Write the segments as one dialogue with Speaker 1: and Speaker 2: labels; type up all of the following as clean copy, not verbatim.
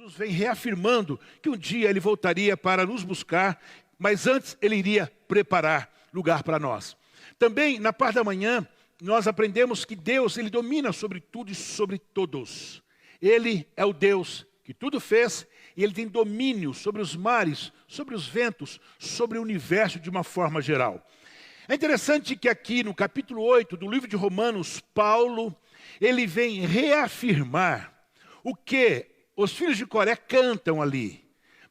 Speaker 1: Jesus vem reafirmando que um dia ele voltaria para nos buscar, mas antes ele iria preparar lugar para nós. Também, na parte da manhã, nós aprendemos que Deus, ele domina sobre tudo e sobre todos. Ele é o Deus que tudo fez e ele tem domínio sobre os mares, sobre os ventos, sobre o universo de uma forma geral. É interessante que aqui no capítulo 8 do livro de Romanos, Paulo, ele vem reafirmar o que os filhos de Coré cantam ali.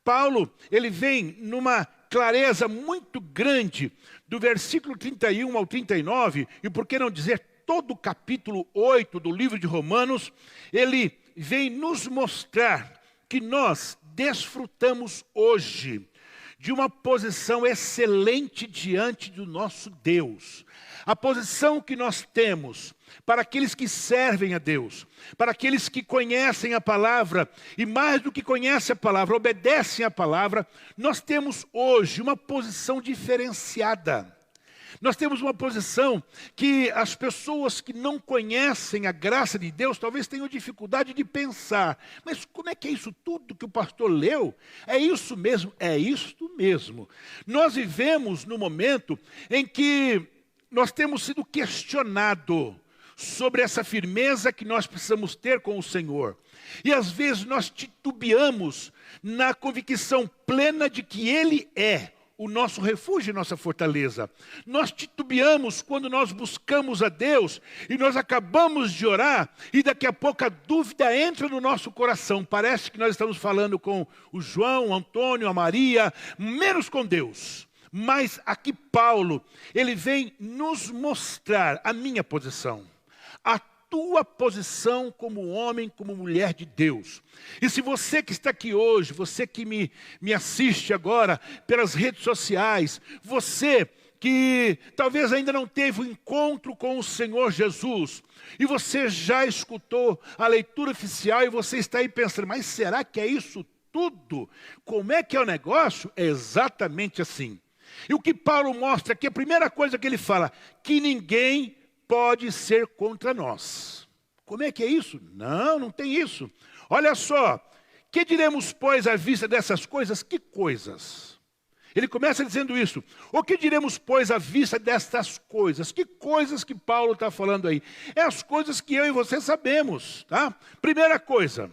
Speaker 1: Paulo, ele vem numa clareza muito grande do versículo 31 ao 39, e por que não dizer todo o capítulo 8 do livro de Romanos, ele vem nos mostrar que nós desfrutamos hoje de uma posição excelente diante do nosso Deus. A posição que nós temos para aqueles que servem a Deus, para aqueles que conhecem a palavra, e mais do que conhecem a palavra, obedecem a palavra, nós temos hoje uma posição diferenciada. Nós temos uma posição que as pessoas que não conhecem a graça de Deus talvez tenham dificuldade de pensar. Mas como é que é isso tudo que o pastor leu? É isso mesmo? É isto mesmo. Nós vivemos no momento em que nós temos sido questionados sobre essa firmeza que nós precisamos ter com o Senhor. E às vezes nós titubeamos na convicção plena de que Ele é o nosso refúgio e nossa fortaleza. Nós titubeamos quando nós buscamos a Deus e nós acabamos de orar e daqui a pouco a dúvida entra no nosso coração. Parece que nós estamos falando com o João, o Antônio, a Maria, menos com Deus. Mas aqui Paulo, ele vem nos mostrar a minha posição, a tua posição como homem, como mulher de Deus. E se você que está aqui hoje, você que me assiste agora pelas redes sociais, você que talvez ainda não teve um encontro com o Senhor Jesus, e você já escutou a leitura oficial e você está aí pensando, mas será que é isso tudo? Como é que é o negócio? É exatamente assim. E o que Paulo mostra aqui, a primeira coisa que ele fala, que ninguém pode ser contra nós. Como é que é isso? Não tem isso. Olha só, que diremos, pois, à vista dessas coisas? Que coisas? Ele começa dizendo isso. O que diremos, pois, à vista destas coisas? Que coisas que Paulo está falando aí? É as coisas que eu e você sabemos, tá? Primeira coisa,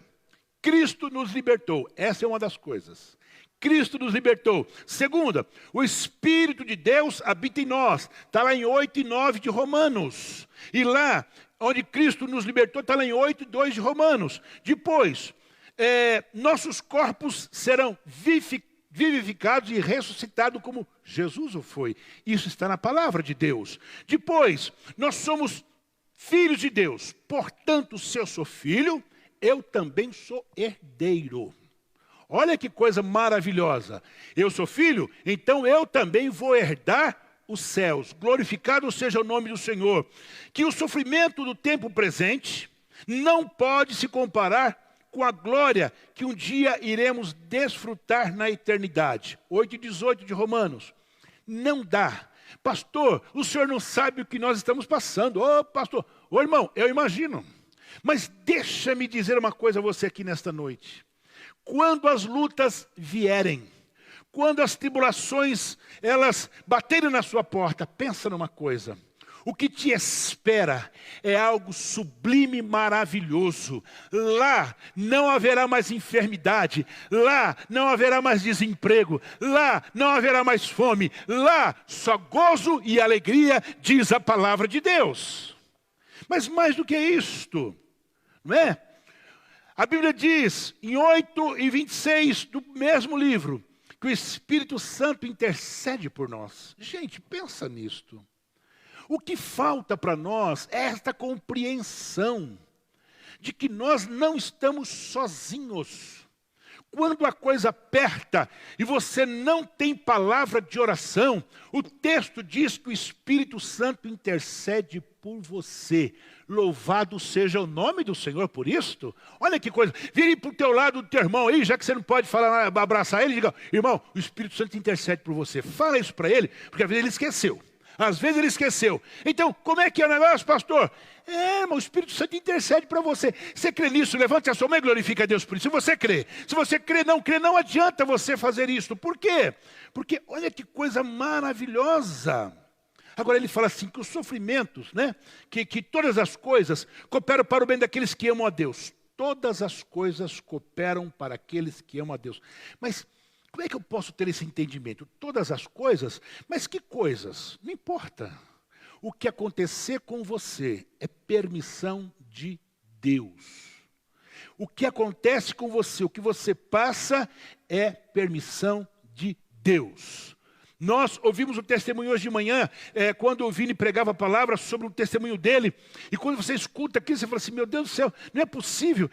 Speaker 1: Cristo nos libertou. Essa é uma das coisas. Cristo nos libertou. Segunda, o Espírito de Deus habita em nós. Está lá em 8 e 9 de Romanos. E lá, onde Cristo nos libertou, está lá em 8 e 2 de Romanos. Depois, nossos corpos serão vivificados e ressuscitados como Jesus o foi. Isso está na palavra de Deus. Depois, nós somos filhos de Deus. Portanto, se eu sou filho, eu também sou herdeiro. Olha que coisa maravilhosa. Eu sou filho, então eu também vou herdar os céus. Glorificado seja o nome do Senhor. Que o sofrimento do tempo presente não pode se comparar com a glória que um dia iremos desfrutar na eternidade. 8 e 18 de Romanos. Não dá. Pastor, o senhor não sabe o que nós estamos passando. Ô pastor, ô irmão, eu imagino. Mas deixa-me dizer uma coisa a você aqui nesta noite. Quando as lutas vierem, quando as tribulações, elas baterem na sua porta, pensa numa coisa. O que te espera é algo sublime e maravilhoso. Lá não haverá mais enfermidade. Lá não haverá mais desemprego. Lá não haverá mais fome. Lá só gozo e alegria, diz a palavra de Deus. Mas mais do que isto, não é? A Bíblia diz, em 8 e 26 do mesmo livro, que o Espírito Santo intercede por nós. Gente, pensa nisto. O que falta para nós é esta compreensão de que nós não estamos sozinhos. Quando a coisa aperta e você não tem palavra de oração, o texto diz que o Espírito Santo intercede por você. Louvado seja o nome do Senhor por isto. Olha que coisa. Vire para o teu lado do teu irmão aí, já que você não pode falar, abraçar ele, diga, irmão, o Espírito Santo intercede por você. Fala isso para ele, porque às vezes ele esqueceu. Às vezes ele esqueceu. Então, como é que é o negócio, pastor? Mas o Espírito Santo intercede para você. Você crê nisso? Levante a sua mão e glorifique a Deus por isso. Se você crê. Se você crê, não adianta você fazer isso. Por quê? Porque olha que coisa maravilhosa. Agora ele fala assim, que os sofrimentos, né? Que todas as coisas cooperam para o bem daqueles que amam a Deus. Todas as coisas cooperam para aqueles que amam a Deus. Mas como é que eu posso ter esse entendimento? Todas as coisas? Mas que coisas? Não importa. O que acontecer com você é permissão de Deus. O que acontece com você, o que você passa é permissão de Deus. Nós ouvimos o testemunho hoje de manhã, quando o Vini pregava a palavra sobre o testemunho dele. E quando você escuta aquilo, você fala assim, meu Deus do céu, não é possível.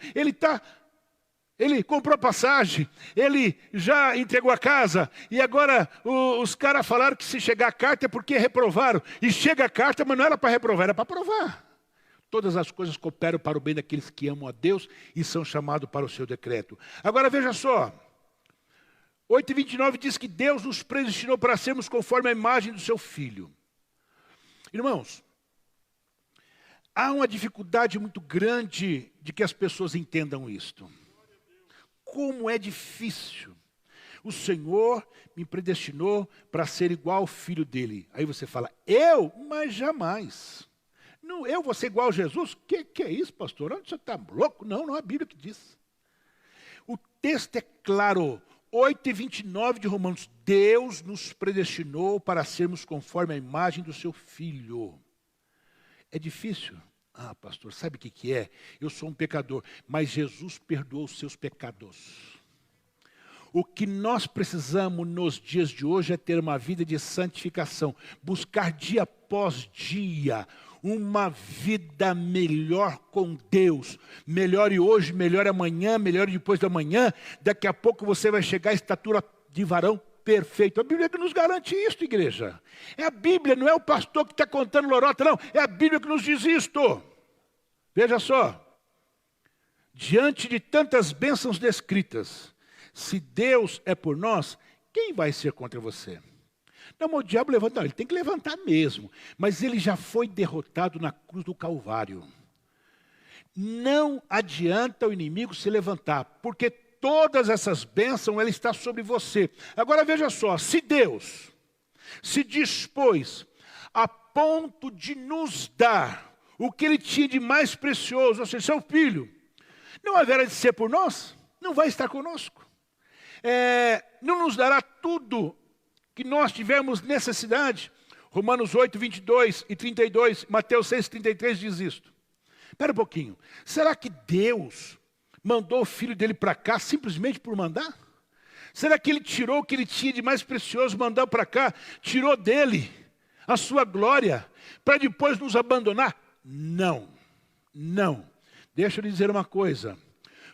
Speaker 1: Ele comprou a passagem, ele já entregou a casa. E agora os caras falaram que se chegar a carta é porque reprovaram. E chega a carta, mas não era para reprovar, era para aprovar. Todas as coisas cooperam para o bem daqueles que amam a Deus e são chamados para o seu decreto. Agora veja só. 8:29 diz que Deus nos predestinou para sermos conforme a imagem do seu Filho. Irmãos, há uma dificuldade muito grande de que as pessoas entendam isto. Como é difícil. O Senhor me predestinou para ser igual ao Filho dele. Aí você fala, mas jamais. Não, eu vou ser igual a Jesus? Que é isso, pastor? Onde você está louco? Não é a Bíblia que diz. O texto é claro. 8:29 de Romanos, Deus nos predestinou para sermos conforme a imagem do seu Filho. É difícil? Pastor, sabe o que é? Eu sou um pecador, mas Jesus perdoou os seus pecados. O que nós precisamos nos dias de hoje é ter uma vida de santificação, buscar dia após dia, uma vida melhor com Deus. Melhore hoje, melhore amanhã, melhore depois da manhã. Daqui a pouco você vai chegar à estatura de varão perfeito. A Bíblia que nos garante isso, igreja. É a Bíblia, não é o pastor que está contando lorota, não. É a Bíblia que nos diz isto. Veja só. Diante de tantas bênçãos descritas, se Deus é por nós, quem vai ser contra você? Não, mas o diabo levanta, ele tem que levantar mesmo. Mas ele já foi derrotado na cruz do Calvário. Não adianta o inimigo se levantar, porque todas essas bênçãos, ela está sobre você. Agora veja só, se Deus se dispôs a ponto de nos dar o que ele tinha de mais precioso, ou seja, seu Filho, não haverá de ser por nós? Não vai estar conosco. Não nos dará tudo que nós tivemos necessidade. Romanos 8:22 e 32, Mateus 6:33 diz isto. Espera um pouquinho. Será que Deus mandou o Filho dele para cá simplesmente por mandar? Será que ele tirou o que ele tinha de mais precioso, mandou para cá, tirou dele a sua glória, para depois nos abandonar? Não. Deixa eu lhe dizer uma coisa.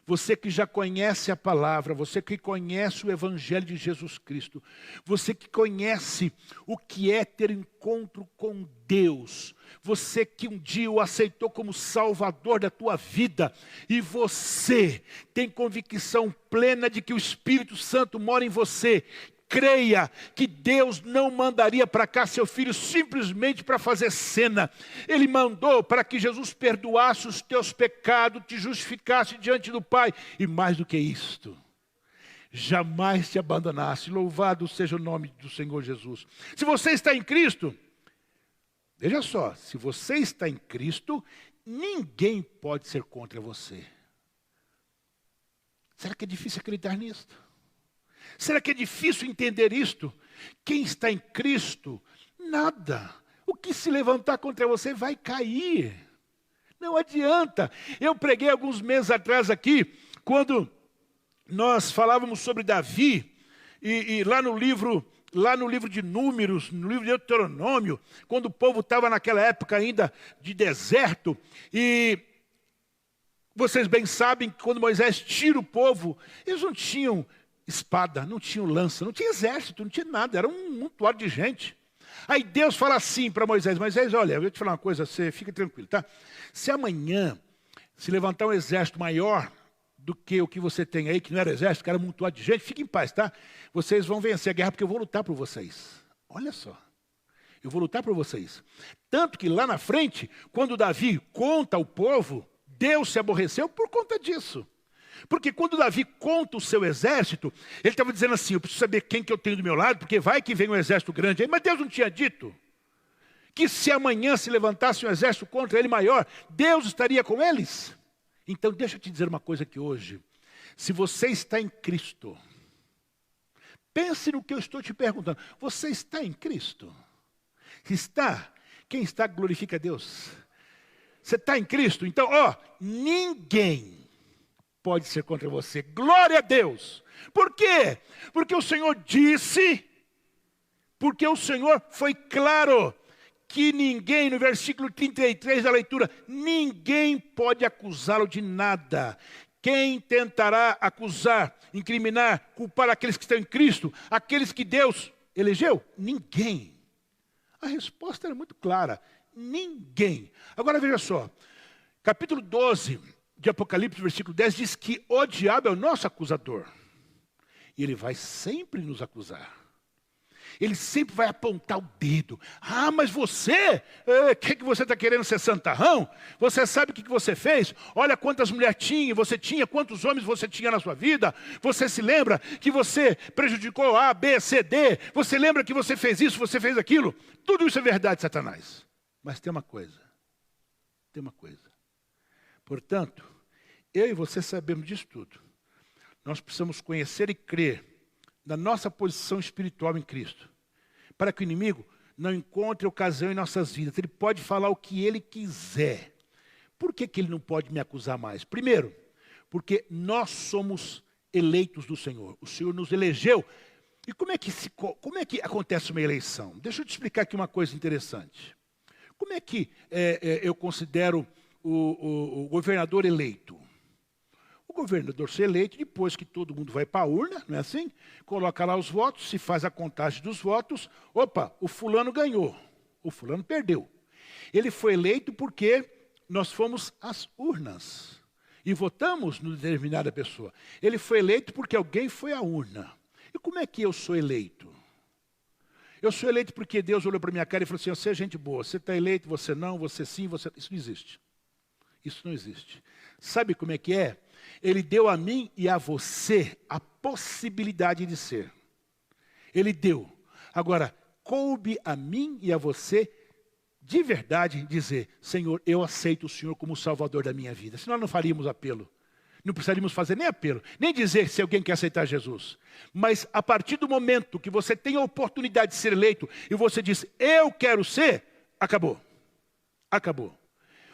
Speaker 1: Você que já conhece a palavra, você que conhece o Evangelho de Jesus Cristo, você que conhece o que é ter encontro com Deus, você que um dia o aceitou como Salvador da tua vida, e você tem convicção plena de que o Espírito Santo mora em você, creia que Deus não mandaria para cá seu Filho simplesmente para fazer cena. Ele mandou para que Jesus perdoasse os teus pecados, te justificasse diante do Pai. E mais do que isto, jamais te abandonasse. Louvado seja o nome do Senhor Jesus. Se você está em Cristo, veja só, se você está em Cristo, ninguém pode ser contra você. Será que é difícil acreditar nisto? Será que é difícil entender isto? Quem está em Cristo, nada. O que se levantar contra você vai cair. Não adianta. Eu preguei alguns meses atrás aqui, quando nós falávamos sobre Davi, e lá no livro de Números, no livro de Deuteronômio, quando o povo estava naquela época ainda de deserto, e vocês bem sabem que quando Moisés tira o povo, eles não tinham espada, não tinham lança, não tinha exército, não tinha nada, era um montoado de gente. Aí Deus fala assim para Moisés, olha, eu vou te falar uma coisa, você fica tranquilo, tá? Se amanhã se levantar um exército maior do que o que você tem aí, que não era exército, que era um montoado de gente, fique em paz, tá? Vocês vão vencer a guerra porque eu vou lutar por vocês. Olha só. Eu vou lutar por vocês. Tanto que lá na frente, quando Davi conta ao povo, Deus se aborreceu por conta disso. Porque quando Davi conta o seu exército, ele estava dizendo assim, eu preciso saber quem que eu tenho do meu lado, porque vai que vem um exército grande aí. Mas Deus não tinha dito que se amanhã se levantasse um exército contra ele maior, Deus estaria com eles? Então deixa eu te dizer uma coisa aqui hoje. Se você está em Cristo, pense no que eu estou te perguntando. Você está em Cristo? Está? Quem está glorifica a Deus. Você está em Cristo? Então, ninguém pode ser contra você. Glória a Deus. Por quê? Porque o Senhor disse, porque o Senhor foi claro, que ninguém, no versículo 33 da leitura, ninguém pode acusá-lo de nada. Quem tentará acusar, incriminar, culpar aqueles que estão em Cristo, aqueles que Deus elegeu? Ninguém. A resposta era muito clara. Ninguém. Agora veja só. Capítulo 12 de Apocalipse, versículo 10, diz que o diabo é o nosso acusador. E ele vai sempre nos acusar. Ele sempre vai apontar o dedo. Ah, mas você, o que você está querendo ser santarrão? Você sabe o que você fez? Olha quantas mulheres você tinha, quantos homens você tinha na sua vida. Você se lembra que você prejudicou A, B, C, D. Você lembra que você fez isso, você fez aquilo. Tudo isso é verdade, Satanás. Mas tem uma coisa. Portanto, eu e você sabemos disso tudo. Nós precisamos conhecer e crer na nossa posição espiritual em Cristo, para que o inimigo não encontre ocasião em nossas vidas. Ele pode falar o que ele quiser. Por que ele não pode me acusar mais? Primeiro, porque nós somos eleitos do Senhor. O Senhor nos elegeu. E como é que acontece uma eleição? Deixa eu te explicar aqui uma coisa interessante. Como é que eu considero o governador eleito? O governador ser eleito, depois que todo mundo vai para a urna, não é assim? Coloca lá os votos, se faz a contagem dos votos. Opa, o fulano ganhou, o fulano perdeu. Ele foi eleito porque nós fomos às urnas e votamos no determinada pessoa. Ele foi eleito porque alguém foi à urna. E como é que eu sou eleito? Eu sou eleito porque Deus olhou para minha cara e falou assim, você é gente boa, você está eleito, você não, você sim, você... Isso não existe. Isso não existe. Sabe como é que é? Ele deu a mim e a você a possibilidade de ser. Ele deu. Agora, coube a mim e a você, de verdade, dizer, Senhor, eu aceito o Senhor como o Salvador da minha vida. Senão não faríamos apelo. Não precisaríamos fazer nem apelo, nem dizer se alguém quer aceitar Jesus. Mas a partir do momento que você tem a oportunidade de ser eleito, e você diz, eu quero ser, acabou. Acabou.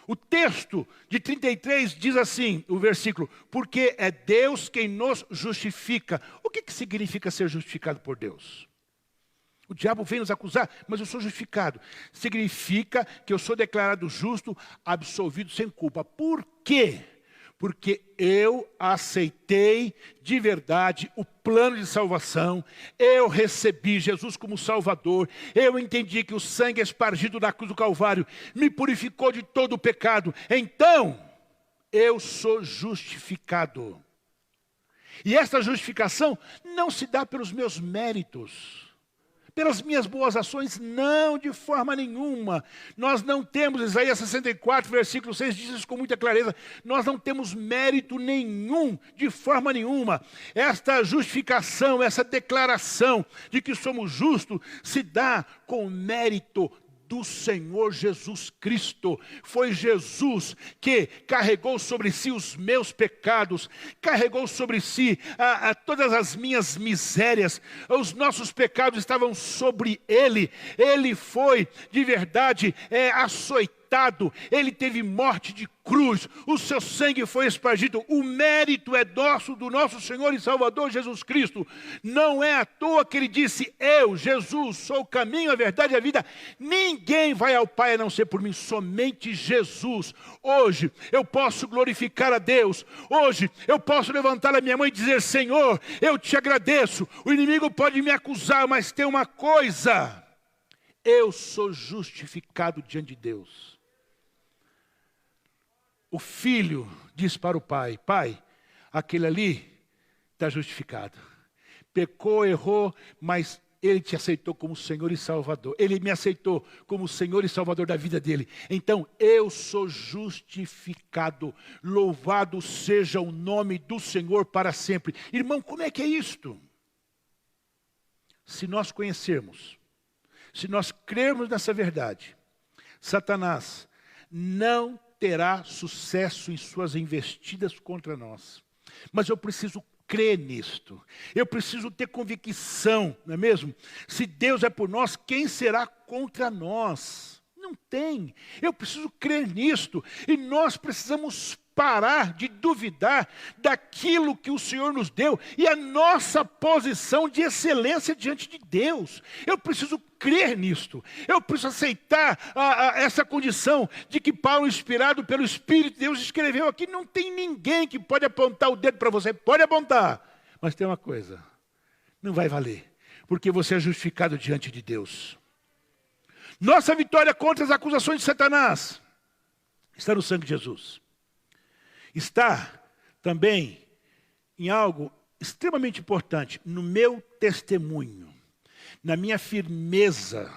Speaker 1: O texto de 33 diz assim, o versículo, porque é Deus quem nos justifica. O que significa ser justificado por Deus? O diabo vem nos acusar, mas eu sou justificado. Significa que eu sou declarado justo, absolvido sem culpa. Por quê? Porque eu aceitei de verdade o plano de salvação, eu recebi Jesus como Salvador, eu entendi que o sangue espargido na cruz do Calvário me purificou de todo o pecado, então eu sou justificado. E essa justificação não se dá pelos meus méritos, pelas minhas boas ações, não, de forma nenhuma. Nós não temos, Isaías 64, versículo 6, diz isso com muita clareza, nós não temos mérito nenhum, de forma nenhuma. Esta justificação, essa declaração de que somos justos, se dá com mérito do Senhor Jesus Cristo. Foi Jesus que carregou sobre si os meus pecados, carregou sobre si todas as minhas misérias, os nossos pecados estavam sobre Ele. Ele foi de verdade açoitado, Ele teve morte de cruz, o seu sangue foi espargido, o mérito é nosso, do nosso Senhor e Salvador Jesus Cristo. Não é à toa que Ele disse, eu, Jesus, sou o caminho, a verdade e a vida, ninguém vai ao Pai a não ser por mim, somente Jesus. Hoje eu posso glorificar a Deus, hoje eu posso levantar a minha mão e dizer, Senhor, eu te agradeço, o inimigo pode me acusar, mas tem uma coisa, eu sou justificado diante de Deus. O filho diz para o pai, pai, aquele ali está justificado. Pecou, errou, mas Ele te aceitou como Senhor e Salvador. Ele me aceitou como Senhor e Salvador da vida dele. Então, eu sou justificado. Louvado seja o nome do Senhor para sempre. Irmão, como é que é isto? Se nós conhecermos, se nós crermos nessa verdade, Satanás não terá sucesso em suas investidas contra nós. Mas eu preciso crer nisto. Eu preciso ter convicção, não é mesmo? Se Deus é por nós, quem será contra nós? Não tem. Eu preciso crer nisto. E nós precisamos parar de duvidar daquilo que o Senhor nos deu e a nossa posição de excelência diante de Deus. Eu preciso crer nisto. Eu preciso aceitar essa condição de que Paulo, inspirado pelo Espírito de Deus, escreveu aqui. Não tem ninguém que pode apontar o dedo para você. Pode apontar. Mas tem uma coisa. Não vai valer. Porque você é justificado diante de Deus. Nossa vitória contra as acusações de Satanás está no sangue de Jesus. Está também em algo extremamente importante, no meu testemunho, na minha firmeza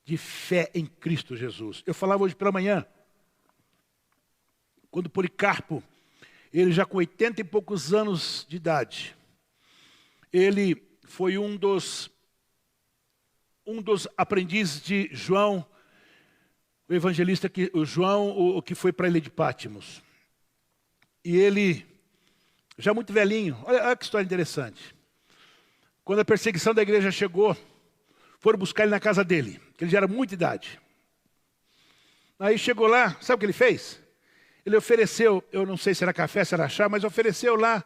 Speaker 1: de fé em Cristo Jesus. Eu falava hoje pela manhã, quando Policarpo, ele já com 80 e poucos anos de idade, ele foi um dos aprendizes de João, o evangelista, o que foi para a ilha de Pátimos. E ele, já muito velhinho, olha que história interessante. Quando a perseguição da igreja chegou, foram buscar ele na casa dele, que ele já era muita idade. Aí chegou lá, sabe o que ele fez? Ele ofereceu, eu não sei se era café, se era chá, mas ofereceu lá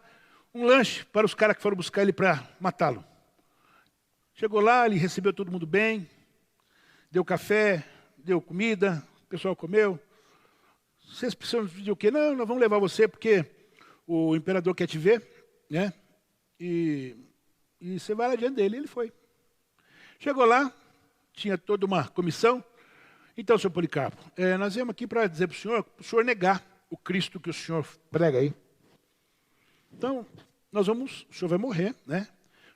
Speaker 1: um lanche para os caras que foram buscar ele para matá-lo. Chegou lá, ele recebeu todo mundo bem, deu café, deu comida, o pessoal comeu. Vocês precisam de o quê? Não, nós vamos levar você porque o imperador quer te ver, né? E você vai lá diante dele. Ele foi. Chegou lá, tinha toda uma comissão. Então, senhor Policarpo, nós viemos aqui para dizer para o senhor negar o Cristo que o senhor prega aí. Então, o senhor vai morrer, né?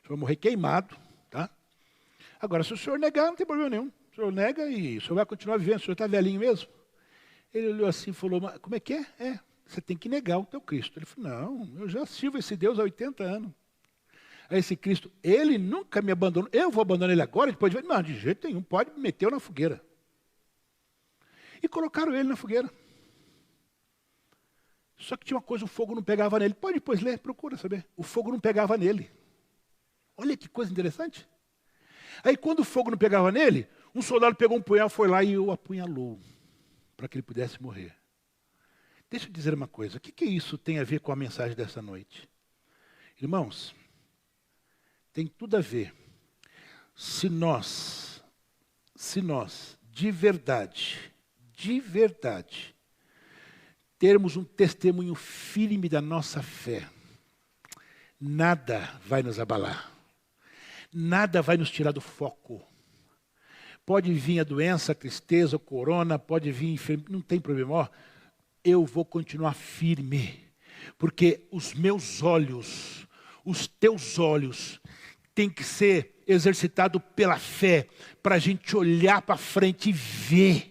Speaker 1: O senhor vai morrer queimado, tá? Agora, se o senhor negar, não tem problema nenhum. O senhor nega e o senhor vai continuar vivendo. O senhor está velhinho mesmo? Ele olhou assim e falou, mas como é que é? Você tem que negar o teu Cristo. Ele falou, não, eu já sirvo esse Deus há 80 anos. Aí esse Cristo, ele nunca me abandonou. Eu vou abandonar ele agora? Depois de ver? Não, de jeito nenhum, pode me meter na fogueira. E colocaram ele na fogueira. Só que tinha uma coisa, o fogo não pegava nele. Pode depois ler, procura saber. O fogo não pegava nele. Olha que coisa interessante. Aí quando o fogo não pegava nele, um soldado pegou um punhal, foi lá e o apunhalou, para que ele pudesse morrer. Deixa eu dizer uma coisa, o que isso tem a ver com a mensagem dessa noite? Irmãos, tem tudo a ver. Se nós, de verdade, termos um testemunho firme da nossa fé, nada vai nos abalar. Nada vai nos tirar do foco. Pode vir a doença, a tristeza, o corona, pode vir enfermidade, não tem problema. Ó, eu vou continuar firme, porque os meus olhos, os teus olhos, têm que ser exercitados pela fé, para a gente olhar para frente e ver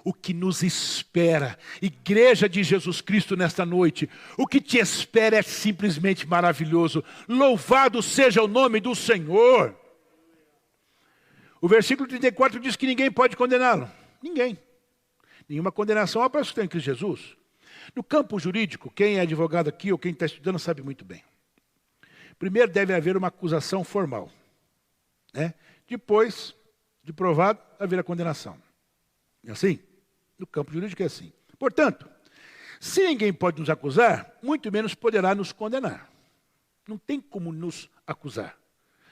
Speaker 1: o que nos espera. Igreja de Jesus Cristo, nesta noite, o que te espera é simplesmente maravilhoso. Louvado seja o nome do Senhor. O versículo 34 diz que ninguém pode condená-lo. Ninguém. Nenhuma condenação há para os que estão em Cristo Jesus. No campo jurídico, quem é advogado aqui ou quem está estudando sabe muito bem. Primeiro deve haver uma acusação formal, né? Depois de provado, haver a condenação. É assim? No campo jurídico é assim. Portanto, se ninguém pode nos acusar, muito menos poderá nos condenar. Não tem como nos acusar.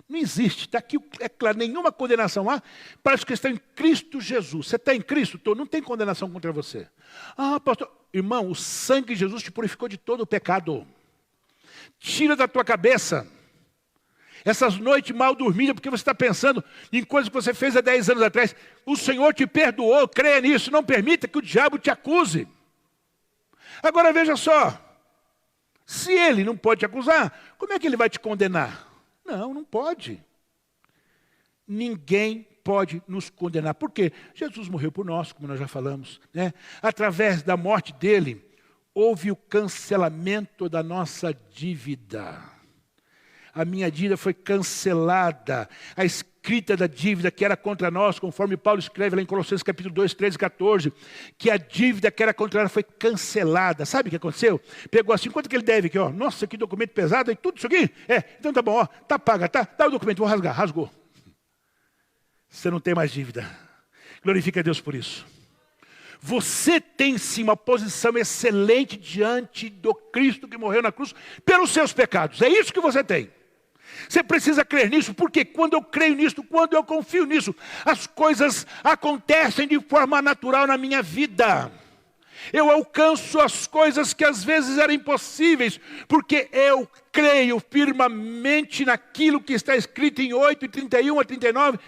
Speaker 1: Não existe, está aqui, é claro, nenhuma condenação há para os que estão em Cristo Jesus. Você está em Cristo? Não tem condenação contra você. Ah, pastor, irmão, o sangue de Jesus te purificou de todo o pecado. Tira da tua cabeça essas noites mal dormidas, porque você está pensando em coisas que você fez há 10 anos atrás. O Senhor te perdoou, creia nisso, não permita que o diabo te acuse. Agora veja só, se ele não pode te acusar, como é que ele vai te condenar? Não pode. ninguém pode nos condenar. Por quê? Jesus morreu por nós, como nós já falamos, né? Através da morte dele, houve o cancelamento da nossa dívida. A minha dívida foi cancelada. A escrita da dívida que era contra nós, conforme Paulo escreve lá em Colossenses capítulo 2, 13 e 14, que a dívida que era contra nós foi cancelada. Sabe o que aconteceu? Pegou assim, quanto que ele deve aqui? Ó? Nossa, que documento pesado, e tudo isso aqui? Então tá bom, ó, tá paga, tá? Dá o documento, vou rasgar, rasgou. Você não tem mais dívida. Glorifica a Deus por isso. Você tem sim uma posição excelente diante do Cristo que morreu na cruz pelos seus pecados. É isso que você tem. Você precisa crer nisso, porque quando eu creio nisso, quando eu confio nisso, as coisas acontecem de forma natural na minha vida. Eu alcanço as coisas que às vezes eram impossíveis, porque eu creio firmemente naquilo que está escrito em 8, 31 a 39,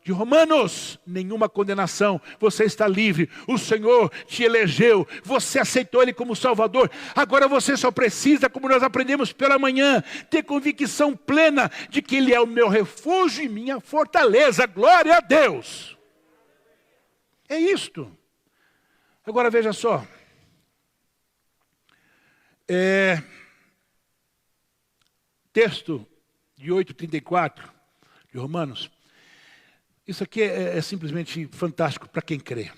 Speaker 1: de Romanos. Nenhuma condenação, você está livre, o Senhor te elegeu, você aceitou Ele como Salvador. Agora você só precisa, como nós aprendemos pela manhã, ter convicção plena de que Ele é o meu refúgio e minha fortaleza. Glória a Deus. É isto. Agora veja só, texto de 8:34 de Romanos. Isso aqui é simplesmente fantástico para quem crê.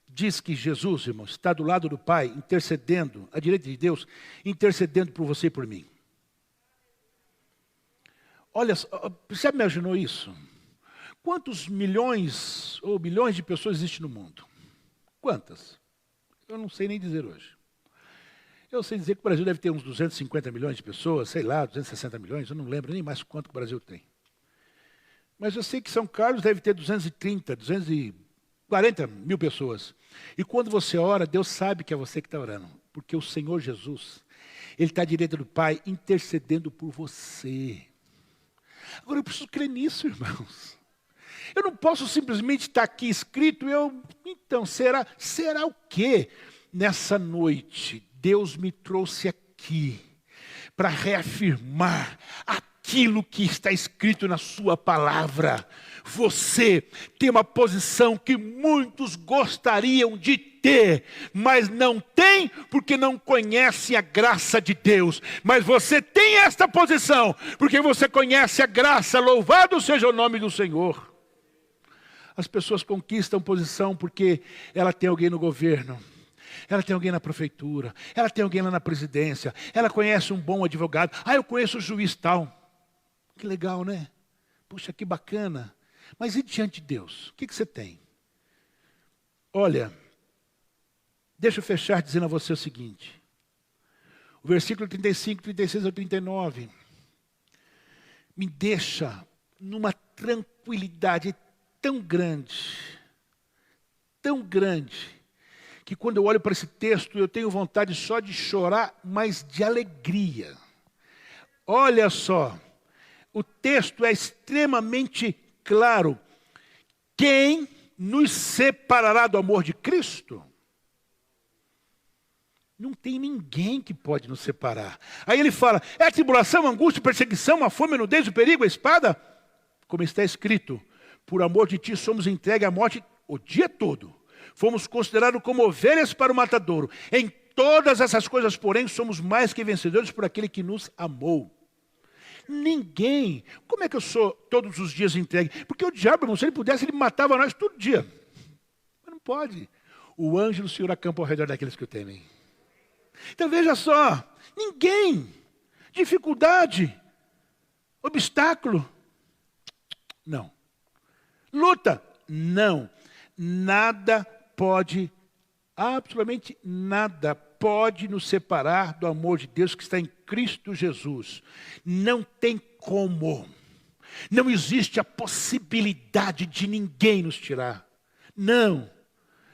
Speaker 1: Diz que Jesus, irmão, está do lado do Pai, intercedendo, à direita de Deus, intercedendo por você e por mim. Olha, você imaginou isso? Quantos milhões ou bilhões de pessoas existem no mundo? Quantas? Eu não sei nem dizer hoje. Eu sei dizer que o Brasil deve ter uns 250 milhões de pessoas, sei lá, 260 milhões, eu não lembro nem mais quanto que o Brasil tem. Mas eu sei que São Carlos deve ter 230, 240 mil pessoas. E quando você ora, Deus sabe que é você que está orando. Porque o Senhor Jesus, Ele está à direita do Pai, intercedendo por você. Agora eu preciso crer nisso, irmãos. Eu não posso simplesmente estar aqui escrito, então, será o quê? Nessa noite, Deus me trouxe aqui para reafirmar aquilo que está escrito na sua palavra. Você tem uma posição que muitos gostariam de ter, mas não tem porque não conhecem a graça de Deus. Mas você tem esta posição porque você conhece a graça. Louvado seja o nome do Senhor. As pessoas conquistam posição porque ela tem alguém no governo, ela tem alguém na prefeitura, ela tem alguém lá na presidência, ela conhece um bom advogado. Eu conheço o juiz tal. Que legal, né? Puxa, que bacana. Mas e diante de Deus? O que você tem? Olha, deixa eu fechar dizendo a você o seguinte. O versículo 35, 36 ao 39 me deixa numa tranquilidade tão grande, que quando eu olho para esse texto, eu tenho vontade só de chorar, mas de alegria. Olha só, o texto é extremamente claro. Quem nos separará do amor de Cristo? Não tem ninguém que pode nos separar. Aí ele fala, é a tribulação, a angústia, a perseguição, a fome, a nudez, o perigo, a espada? Como está escrito, por amor de ti somos entregues à morte o dia todo. Fomos considerados como ovelhas para o matadouro. Em todas essas coisas, porém, somos mais que vencedores por aquele que nos amou. Ninguém. Como é que eu sou todos os dias entregue? Porque o diabo, irmão, se ele pudesse, ele matava nós todo dia. Mas não pode. O anjo do Senhor acampa ao redor daqueles que o temem. Então veja só, ninguém. Dificuldade, obstáculo, não. Luta, não. Nada pode, absolutamente nada pode nos separar do amor de Deus que está em Cristo Jesus. Não tem como. Não existe a possibilidade de ninguém nos tirar. Não,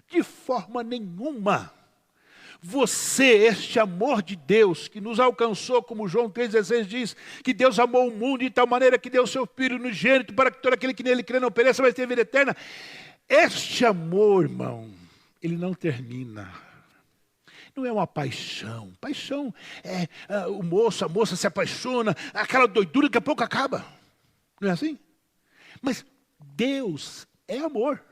Speaker 1: de forma nenhuma. Você, este amor de Deus que nos alcançou, como João 3,16 diz, que Deus amou o mundo de tal maneira que deu o seu Filho unigênito para que todo aquele que nele crê não pereça, mas tenha vida eterna. Este amor, irmão, ele não termina. Não é uma paixão. Paixão é o moço, a moça se apaixona, aquela doidura que a pouco acaba. Não é assim? Mas Deus é amor.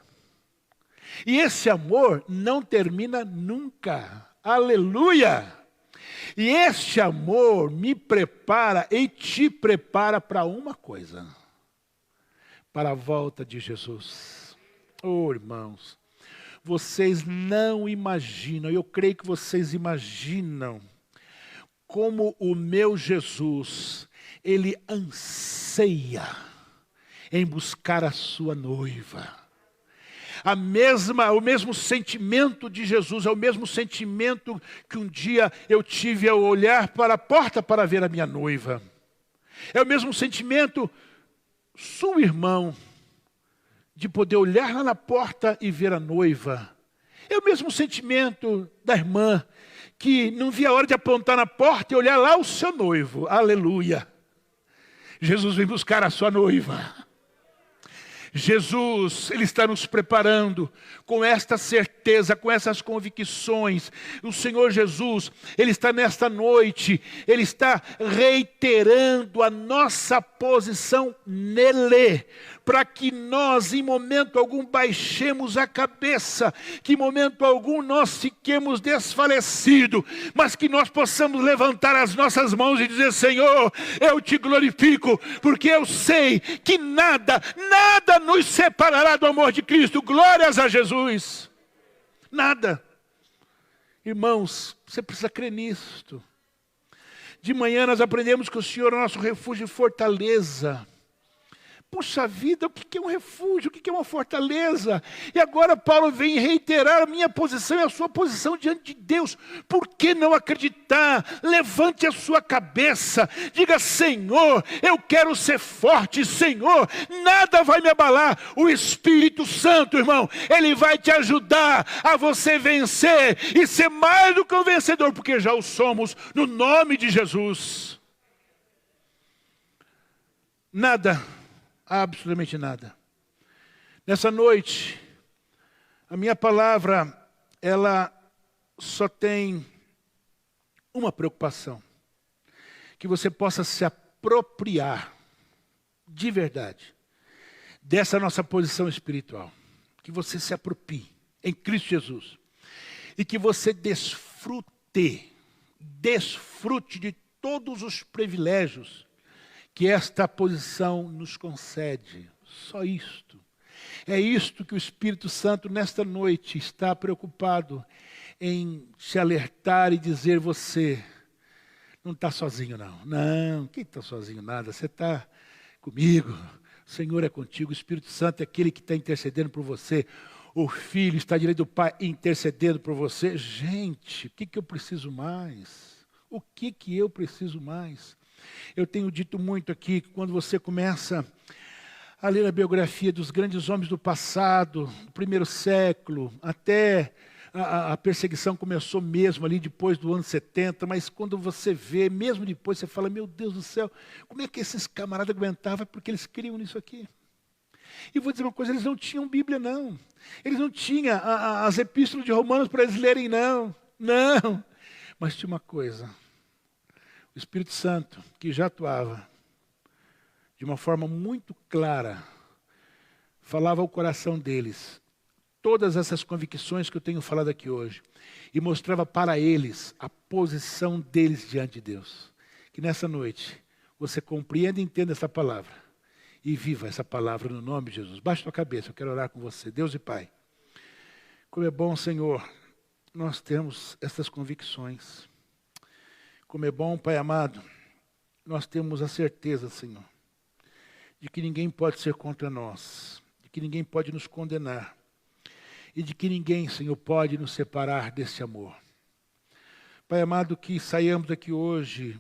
Speaker 1: E esse amor não termina nunca. Aleluia! E este amor me prepara e te prepara para uma coisa. Para a volta de Jesus. Oh, irmãos, vocês não imaginam, eu creio que vocês imaginam, como o meu Jesus, ele anseia em buscar a sua noiva. O mesmo sentimento de Jesus, é o mesmo sentimento que um dia eu tive ao olhar para a porta para ver a minha noiva. É o mesmo sentimento, seu irmão, de poder olhar lá na porta e ver a noiva. É o mesmo sentimento da irmã, que não via a hora de apontar na porta e olhar lá o seu noivo. Aleluia! Jesus vem buscar a sua noiva. Jesus, ele está nos preparando com esta certeza, com essas convicções. O Senhor Jesus, ele está nesta noite, ele está reiterando a nossa posição nele, para que nós, em momento algum, baixemos a cabeça, que em momento algum nós fiquemos desfalecidos, mas que nós possamos levantar as nossas mãos e dizer: Senhor, eu te glorifico, porque eu sei que nada nos separará do amor de Cristo. Glórias a Jesus. Nada. Irmãos, você precisa crer nisto. De manhã nós aprendemos que o Senhor é o nosso refúgio e fortaleza. Puxa vida, o que é um refúgio? O que é uma fortaleza? E agora Paulo vem reiterar a minha posição e a sua posição diante de Deus. Por que não acreditar? Levante a sua cabeça. Diga: Senhor, eu quero ser forte. Senhor, nada vai me abalar. O Espírito Santo, irmão, ele vai te ajudar a você vencer e ser mais do que um vencedor, porque já o somos no nome de Jesus. Nada. Absolutamente nada. Nessa noite, a minha palavra, ela só tem uma preocupação: que você possa se apropriar de verdade dessa nossa posição espiritual. Que você se aproprie em Cristo Jesus. E que você desfrute de todos os privilégios que esta posição nos concede. Só isto. É isto que o Espírito Santo nesta noite está preocupado em te alertar e dizer: você não está sozinho não. Não, quem está sozinho nada, você está comigo. O Senhor é contigo, o Espírito Santo é aquele que está intercedendo por você. O Filho está à direita do Pai intercedendo por você. Gente, o que eu preciso mais? O que eu preciso mais? Eu tenho dito muito aqui que quando você começa a ler a biografia dos grandes homens do passado, do primeiro século, até a perseguição começou mesmo ali depois do ano 70, mas quando você vê, mesmo depois, você fala: meu Deus do céu, como é que esses camaradas aguentavam? Porque eles criam nisso aqui. E vou dizer uma coisa: eles não tinham Bíblia, não. Eles não tinham as epístolas de Romanos para eles lerem, não. Não. Mas tinha uma coisa: o Espírito Santo, que já atuava de uma forma muito clara, falava ao coração deles todas essas convicções que eu tenho falado aqui hoje, e mostrava para eles a posição deles diante de Deus. Que nessa noite você compreenda e entenda essa palavra e viva essa palavra no nome de Jesus. Baixe sua cabeça, eu quero orar com você. Deus e Pai, como é bom, Senhor, nós temos essas convicções. Como é bom, Pai amado, nós temos a certeza, Senhor, de que ninguém pode ser contra nós, de que ninguém pode nos condenar, e de que ninguém, Senhor, pode nos separar desse amor. Pai amado, que saiamos daqui hoje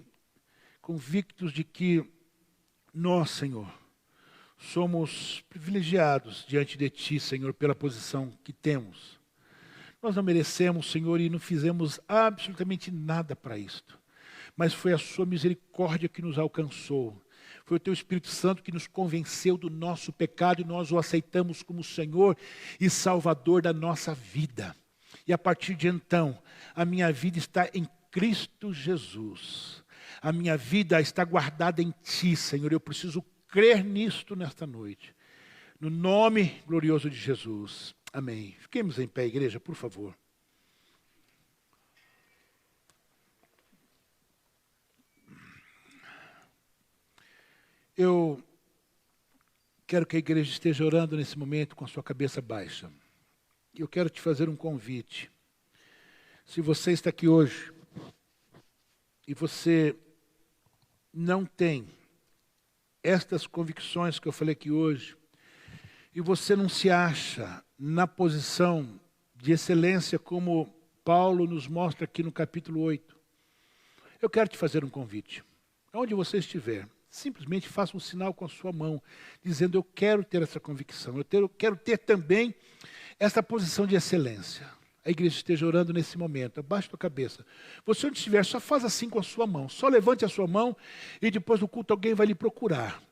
Speaker 1: convictos de que nós, Senhor, somos privilegiados diante de Ti, Senhor, pela posição que temos. Nós não merecemos, Senhor, e não fizemos absolutamente nada para isto. Mas foi a sua misericórdia que nos alcançou. Foi o Teu Espírito Santo que nos convenceu do nosso pecado e nós o aceitamos como Senhor e Salvador da nossa vida. E a partir de então, a minha vida está em Cristo Jesus. A minha vida está guardada em Ti, Senhor. Eu preciso crer nisto nesta noite. No nome glorioso de Jesus. Amém. Fiquemos em pé, igreja, por favor. Eu quero que a igreja esteja orando nesse momento com a sua cabeça baixa. Eu quero te fazer um convite. Se você está aqui hoje e você não tem estas convicções que eu falei aqui hoje, e você não se acha na posição de excelência como Paulo nos mostra aqui no capítulo 8, eu quero te fazer um convite. Onde você estiver, simplesmente faça um sinal com a sua mão, dizendo: eu quero ter essa convicção, eu quero ter também essa posição de excelência. A igreja esteja orando nesse momento, abaixe a cabeça. Você onde estiver, só faz assim com a sua mão. Só levante a sua mão e depois do culto alguém vai lhe procurar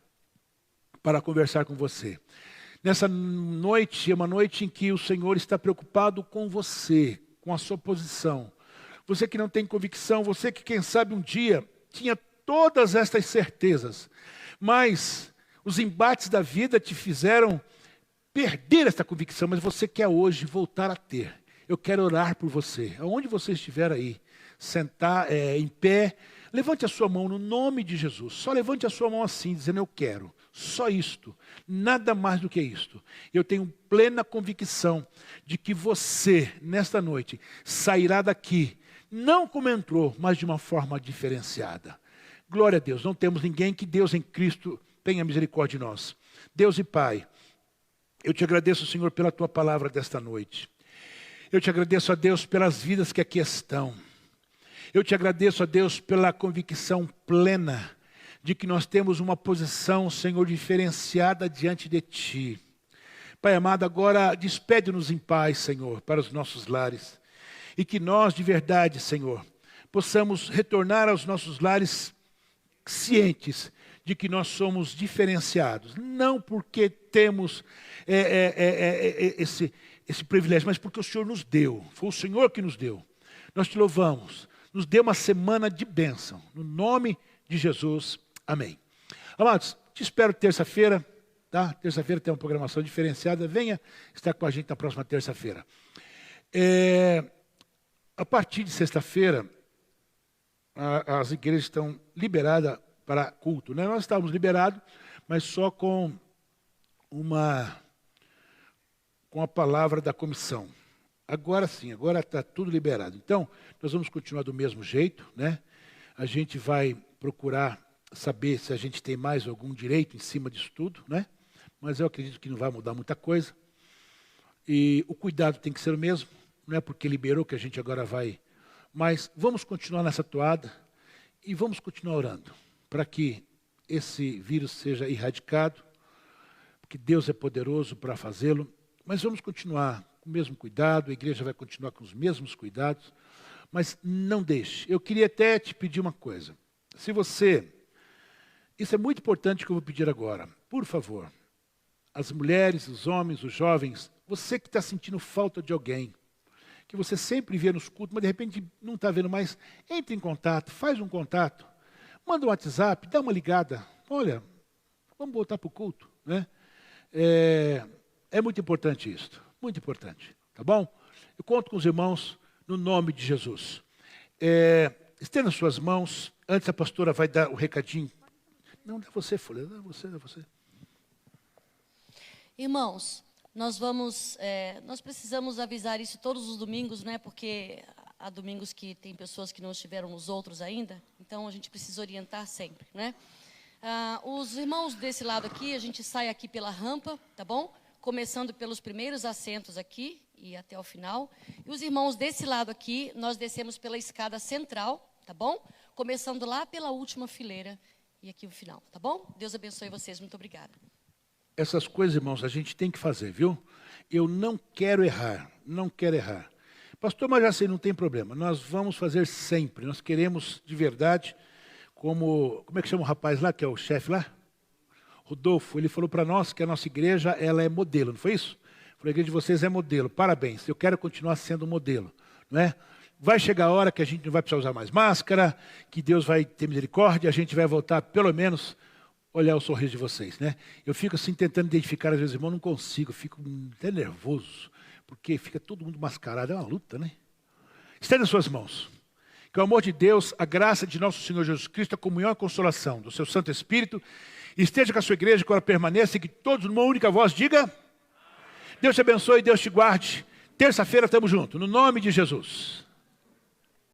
Speaker 1: para conversar com você. Nessa noite, é uma noite em que o Senhor está preocupado com você, com a sua posição. Você que não tem convicção, você que quem sabe um dia tinha todas estas certezas, mas os embates da vida te fizeram perder essa convicção, mas você quer hoje voltar a ter. Eu quero orar por você, aonde você estiver aí, sentar em pé, levante a sua mão no nome de Jesus, só levante a sua mão assim, dizendo: eu quero, só isto, nada mais do que isto. Eu tenho plena convicção de que você, nesta noite, sairá daqui, não como entrou, mas de uma forma diferenciada. Glória a Deus, não temos ninguém que Deus em Cristo tenha misericórdia de nós. Deus e Pai, eu te agradeço, Senhor, pela tua palavra desta noite. Eu te agradeço, a Deus, pelas vidas que aqui estão. Eu te agradeço, a Deus, pela convicção plena de que nós temos uma posição, Senhor, diferenciada diante de Ti. Pai amado, agora despede-nos em paz, Senhor, para os nossos lares. E que nós, de verdade, Senhor, possamos retornar aos nossos lares cientes de que nós somos diferenciados. Não porque temos esse privilégio, mas porque o Senhor nos deu. Foi o Senhor que nos deu. Nós te louvamos. Nos deu uma semana de bênção. No nome de Jesus. Amém. Amados, te espero terça-feira. Tá? Terça-feira tem uma programação diferenciada. Venha estar com a gente na próxima terça-feira. A partir de sexta-feira, as igrejas estão liberadas para culto. Né? Nós estávamos liberados, mas só com a palavra da comissão. Agora sim, agora está tudo liberado. Então, nós vamos continuar do mesmo jeito, né? A gente vai procurar saber se a gente tem mais algum direito em cima disso tudo, né? Mas eu acredito que não vai mudar muita coisa. E o cuidado tem que ser o mesmo, não é porque liberou que a gente agora vai. Mas vamos continuar nessa toada e vamos continuar orando para que esse vírus seja erradicado, porque Deus é poderoso para fazê-lo. Mas vamos continuar com o mesmo cuidado, a igreja vai continuar com os mesmos cuidados, mas não deixe. Eu queria até te pedir uma coisa. Se você... Isso é muito importante que eu vou pedir agora. Por favor, as mulheres, os homens, os jovens, você que está sentindo falta de alguém, que você sempre vê nos cultos, mas de repente não está vendo mais, entre em contato, faz um contato, manda um WhatsApp, dá uma ligada. Olha, vamos voltar para o culto, né? É muito importante isso, muito importante, tá bom? Eu conto com os irmãos no nome de Jesus. Estenda suas mãos, antes a pastora vai dar o recadinho. Não, dá você, Folha, dá você.
Speaker 2: Irmãos, nós precisamos avisar isso todos os domingos, né? Porque há domingos que tem pessoas que não estiveram nos outros ainda, então a gente precisa orientar sempre, né? Os irmãos desse lado aqui, a gente sai aqui pela rampa, tá bom? Começando pelos primeiros assentos aqui e até o final. E os irmãos desse lado aqui, nós descemos pela escada central, tá bom? Começando lá pela última fileira e aqui o final, tá bom? Deus abençoe vocês, muito obrigada.
Speaker 1: Essas coisas, irmãos, a gente tem que fazer, viu? Eu não quero errar, não quero errar. Pastor, mas já sei, não tem problema. Nós vamos fazer sempre, nós queremos de verdade, como é que chama o rapaz lá, que é o chefe lá? Rodolfo, ele falou para nós que a nossa igreja, ela é modelo, não foi isso? Falou, a igreja de vocês é modelo, parabéns, eu quero continuar sendo modelo, não é? Vai chegar a hora que a gente não vai precisar usar mais máscara, que Deus vai ter misericórdia, a gente vai voltar pelo menos olhar o sorriso de vocês, né? Eu fico assim tentando identificar, às vezes, irmão, não consigo, fico até nervoso, porque fica todo mundo mascarado, é uma luta, né? Estenda as suas mãos. Que o amor de Deus, a graça de nosso Senhor Jesus Cristo, a comunhão e a consolação do seu Santo Espírito, esteja com a sua igreja, que ela permaneça e que todos, numa única voz, diga: Deus te abençoe, Deus te guarde. Terça-feira estamos juntos, no nome de Jesus.